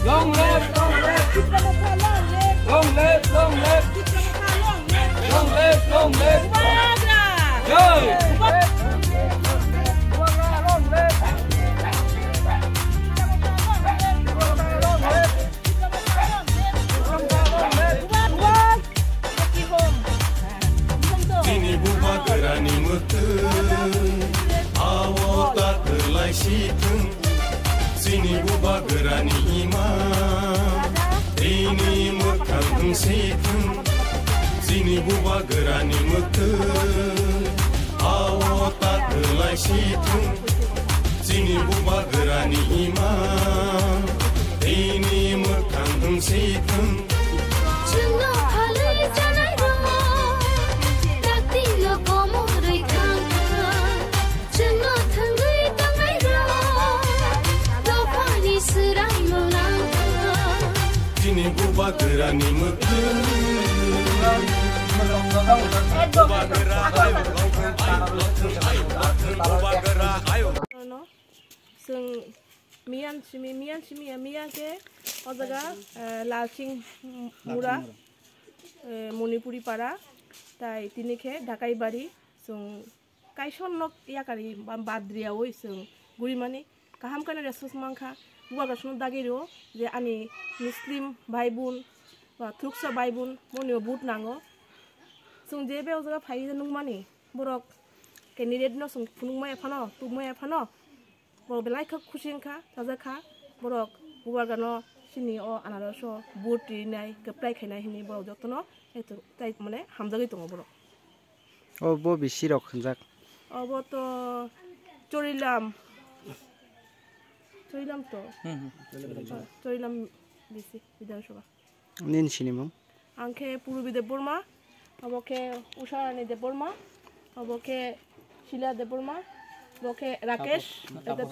Long live, long live. Long live, long live. Long live, long live. Jai. Sini buba gerani mutu, awo tak terlai situng. Sini buba gerani ima, ini mukang situng. Sini buba gerani mutu, awo tak terlai situng. Sini buba gerani ima, ini mukang situng. Sini buba gerani mutu, buba gerah ayo, buba gerah ayo. Sung mian simi ya ke ojaga Lalsing mura Monipuri para tai tini ke Dhakai bari sung kaison nok yakari badria oi sung guri mani kaham kana resus mangkha buwa gasno dagiro je ani muslim bhai bun ba thuksa bhai bun monio but nango sung je be ojaga phai nung mani borok candidate no sung phunung mai phano tumai phano borok belai kha khusin kha taja kha borok buwa gano sini o anaraso buti nai keplai khainai hini borok jotno eto tai mane hamjagoi tongo borok o bo bisi rok khanjak obo to chorilam to chorilam bisi বিধানসভা nin sinimum angke Purbi Deborma oboke Usharani Deborma oboke Shila Deborma oboke Rakesh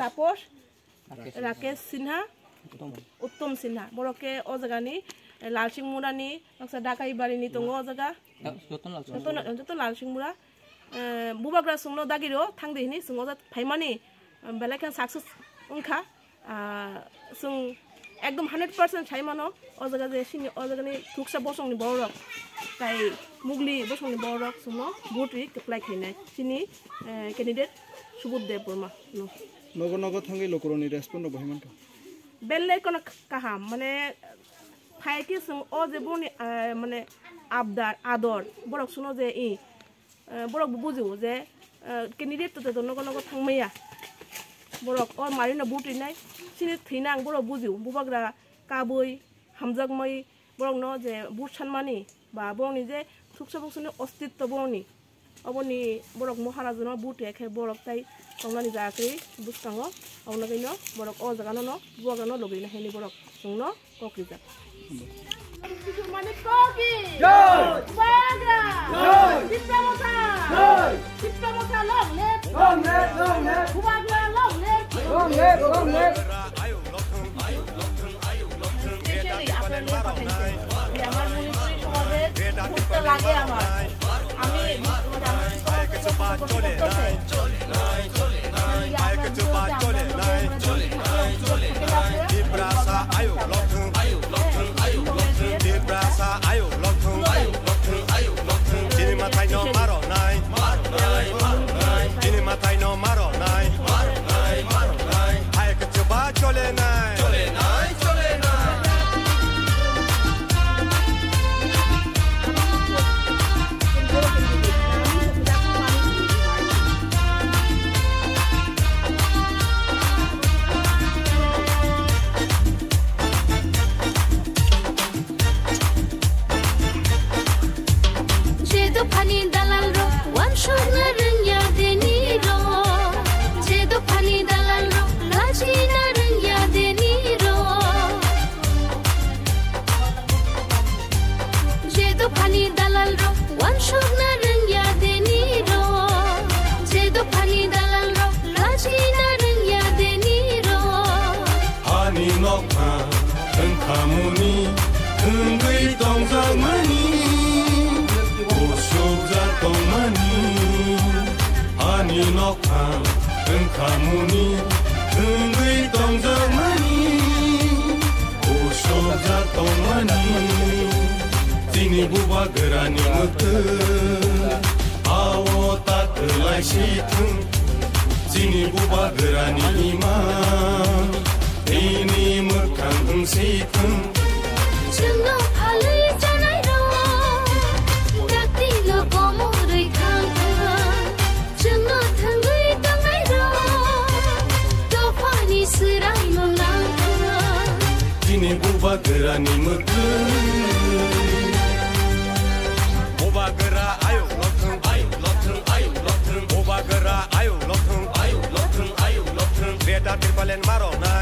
Taposh Rakesh Sinha Uttom Sinha boroke o jagani Lalsing murani naksa Dhakai bari ni tongo o jaga joton Lalsing mura bubagra sungno dagiro thangde hini sungo ja phaimani belaka success unka sung ekdom 100% chaimano o jaga je sini o jaga ni thuksa bosongni borok tai mugli bosongni borok sungno botri apply khainai sini candidate Subodh Deborma nogo thangi lokoroni respond bhaimanka belle kono kaham mane phaiki sung o je boni mane abdar ador borok suno je i borok buju je candidate to nogo thangmaya borok o marina buti nai sini thinang borok buju bubagra kaboi hamjagmai borok no je but sanmani ba boni je thuksa boksuni ostitto boni oboni borok maharajono buti ekhe borok tai tongnani jakri bustango aunagaino borok o jagano no bugano logina heni borok sungno kokrija Mane koki jai bagra jai Chitramotha jai Chitramotha long live bubagra long live especially আপনাদের পাঠাইছে যে আমার মনিপুরি সমাজে ঘুরতে লাগে আমার আমি চলে Dibrasa ayo lokthung Dibrasa ayo lokthung Jini matai no maro nai Jini matai no maro nai Hai kecoba chole nai Kamuni, hungry tongs of money. Oh, Jini buba gerani muktu Awo tatlai situng Jini buba gerani ima Ini mukang situng Jengno palai janai ro Dakti lo komo rei kang kang Jengno thangai tangai ro Tofani sirai mong Jini buba gerani muktu Buba gera ayo lotung Buba gera ayo lotung Beda tirpalen maro nai